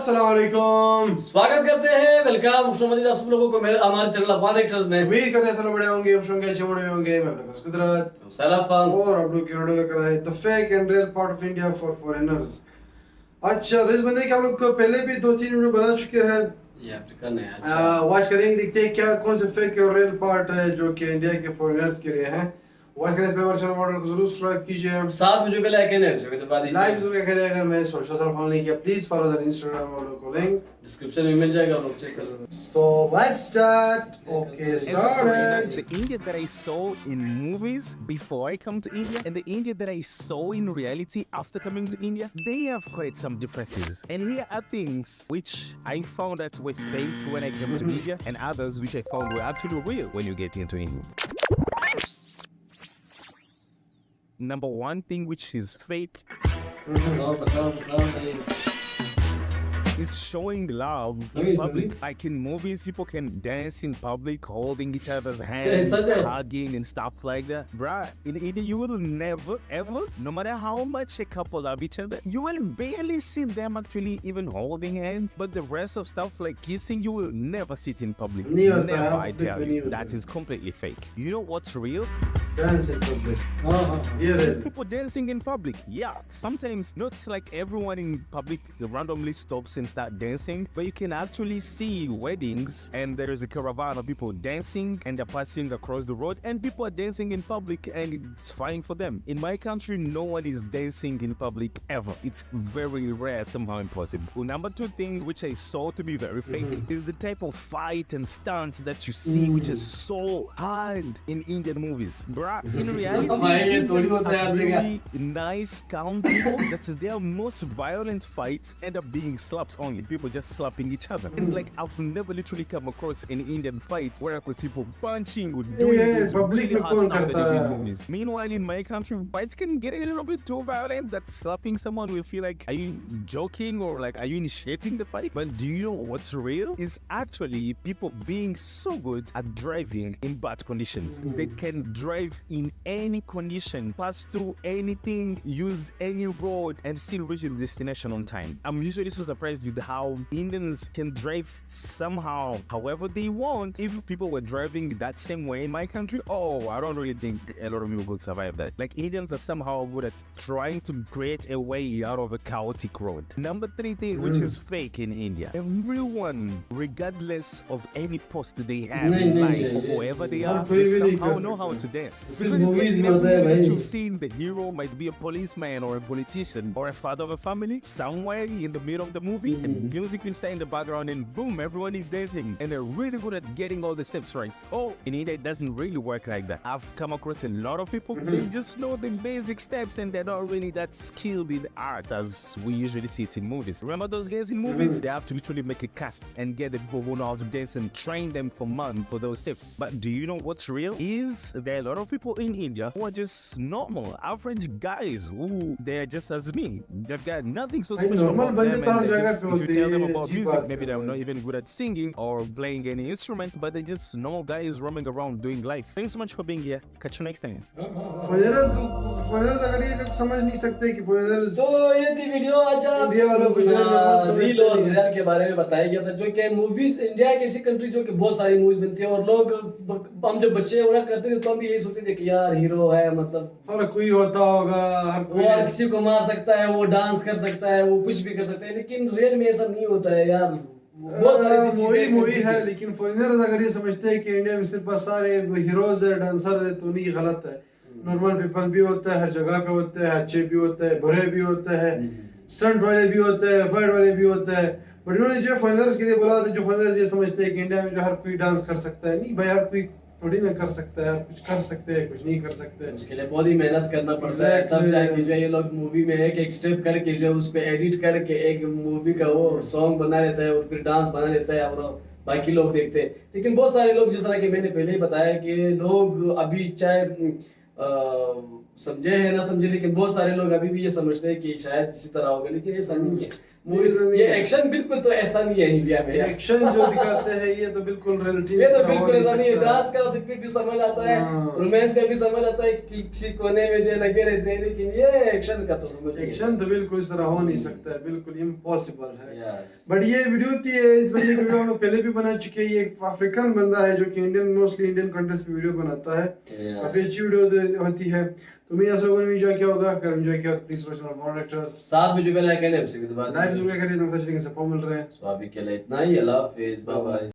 अस्सलाम वालेकुम। स्वागत करते हैं, वेलकम खुशआमदीद आप सब लोगों को मेरे हमारे चैनल अफगान एक्टर्स में। उम्मीद करते हैं सब लोग बड़े होंगे, खुश होंगे, अच्छे होने होंगे। मैं अपना कुदरत सलाम और आप लोग की वीडियो लेकर आए the fake and real part of India for foreigners. अच्छा, तो इस बंदे के हम लोग को पहले भी 2-3 वीडियो बना चुके हैं, ये अफ्रीकन है। अच्छा वॉच करेंगे, देखते हैं क्या कौन से फेक और रियल पार्ट है जो कि इंडिया के फॉरेनर्स के लिए हैं। वॉच करने से पहले हमारे चैनल मॉडल को जरूर सब्सक्राइब कीजिए, साथ में जो बेल आइकन है उसको दबा दीजिए, लाइक जरूर करें। अगर मैं सोशल फॉलो नहीं किया प्लीज फॉलो द इंस्टाग्राम और को लिंक डिस्क्रिप्शन में मिल जाएगा, आप लोग चेक कर सकते हैं। So let's start. Okay, started. The India that I saw in movies before I come to India and the India that I saw in reality after coming to India, they have quite some differences. And here are things which I found that were fake when I came to India and others which I found were actually real when you get into India. Number one thing which is fake बताओ नहीं। is showing love in public. Like in movies, people can dance in public, holding each other's hands, such a- hugging and stuff like that. Bruh, in India, you will never, ever, no matter how much a couple love each other, you will barely see them actually even holding hands. But the rest of stuff like kissing, you will never see it in public. नहीं होता Never, है, I public tell में नहीं you. होता That है। is completely fake. You know what's real? Dance in public. हाँ ये There's रहे। people dancing in public. Yeah, sometimes not like everyone in public randomly stops and start dancing, but you can actually see weddings and there is a caravan of people dancing and they're passing across the road and people are dancing in public and it's fine for them. In my country, no one is dancing in public ever. It's very rare, somehow impossible. Number two thing which I saw to be very fake is the type of fight and stunts that you see, which is so hard in Indian movies. Bruh, in reality, भाई, ये थोड़ी Indians होता है are आपसे क्या? very nice, calm people. That's their most violent fights end up being slaps only. People just slapping each other. And like I've never literally come across an Indian fight where I could people punching or doing Yeah, this public really में hard कौन stuff that करता they do है? in movies. Meanwhile, in my country, fights can get a little bit too violent that slapping someone will feel like, are you joking or like, are you initiating the fight? But do you know what's real? Is actually people being so good at driving in bad conditions. They can drive in any condition, pass through anything, use any road, and still reach the destination on time. I'm usually so surprised with how Indians can drive somehow, however they want. If people were driving that same way in my country, oh, I don't really think a lot of people could survive that. Like Indians are somehow good at trying to create a way out of a chaotic road. Number three thing, which is fake in India, everyone, regardless of any post they have in life or whoever they are, कोई they भी नहीं somehow कर know how सकता। to dance. सिर्फ Because movies in में होता है every movie that भाई। you've seen, the hero might be a policeman or a politician or a father of a family. Somewhere in the middle of the movie, and music will start in the background, and boom, everyone is dancing, and they're really good at getting all the steps right. Oh, in India, it doesn't really work like that. I've come across a lot of people, they just know the basic steps, and they're not really that skilled in art as we usually see it in movies. Remember those guys in movies? They have to literally make a cast and get the people who know how to dance and train them for months for those steps. But do you know what's real? Is there are a lot of people in India who are just normal, average guys who they're just as me. They've got nothing so भाई, special normal about बंदे them, तो हर and they जगह just, पे if you होते tell them हैं, about अच्छी music, बात maybe है they're not भाई। even good at singing or playing any instruments, but they're just normal guys roaming around doing life. Thanks so much for being here. Catch you next time. Foreigners अगर ये लोग समझ नहीं सकते कि foreigners तो ये थी वीडियो। अच्छा, इंडिया वालों को जो है ना बहुत समझते रील और नहीं है। रियल के बारे में बताया गया था, जो कि मूवीज इंडिया एक ऐसी कंट्री जो कि बहुत सारी मूवीज बनती है और लोग हम जब बच्चे हुआ करते थे तो हम भी यही सोचते थे कि यार हीरो है, मतलब हर कोई होता होगा, हर वो कोई हर किसी को मार सकता है, वो डांस कर सकता है, वो कुछ भी कर सकता है, लेकिन रियल में ऐसा नहीं होता है यार। बहुत सारी ऐसी मूवी चीजें मूवी है, लेकिन फॉरेनर्स अगर ये समझते हैं कि इंडिया में सिर्फ बस सारे हीरोज है, डांसर है, तो नहीं, गलत है। नॉर्मल पीपल भी होता है, हर जगह पे होते हैं, अच्छे भी होते हैं, बुरे भी होते हैं, स्टंट वाले भी होते हैं, फाइट वाले भी होते हैं। बट इन्होंने जो फॉरेनर्स के लिए बोला था, जो फॉरेनर्स ये समझते हैं कि इंडिया में जो हर कोई डांस कर सकता है, नहीं भाई, हर कोई थोड़ी ना कर सकता है, कुछ कर सकते हैं, कुछ नहीं कर सकते। उसके लिए बहुत ही मेहनत करना पड़ता है, तब जाके जो ये लोग मूवी में एक एक स्टेप करके जो है उस पे एडिट करके एक मूवी का वो सॉन्ग बना लेता है और फिर डांस बना लेता है और बाकी लोग देखते हैं। लेकिन बहुत सारे लोग, जिस तरह के मैंने पहले ही बताया, कि लोग अभी चाहे समझे है ना समझे, लेकिन बहुत सारे लोग अभी भी ये समझते हैं कि शायद इसी तरह होगा, लेकिन ऐसा नहीं है। मूवी ये एक्शन बिल्कुल तो ऐसा नहीं है इंडिया में। एक्शन जो दिखाते हैं ये तो बिल्कुल रियलिटी ये तो बिल्कुल ऐसा नहीं है। डांस करो तो फिर भी समझ आता है, हाँ। रोमांस का भी समझ आता है कि किसी कोने में जो लगे रहते हैं, लेकिन ये एक्शन का तो समझ नहीं। एक्शन तो बिल्कुल इस तरह हो नहीं सकता है, बिल्कुल इम्पॉसिबल है। Yes. बट ये वीडियो थी, इस बंदे की वीडियो हम लोग पहले भी बना चुके हैं। ये एक अफ्रीकन बंदा है जो कि इंडियन, मोस्टली इंडियन कंट्रीज पे वीडियो बनाता है। Yeah. काफी अच्छी वीडियो होती है। तो मैं आप लोगों ने एंजॉय किया होगा। अगर एंजॉय किया तो प्लीज रोशन और एक्टर्स साथ में जो बेल आइकन है उसे भी दबा लाइक दीजिए। जरूर करिए, तो सपोर्ट मिल रहे हैं। सो अभी के लिए इतना ही, अल्लाह हाफिज, बाय बाय।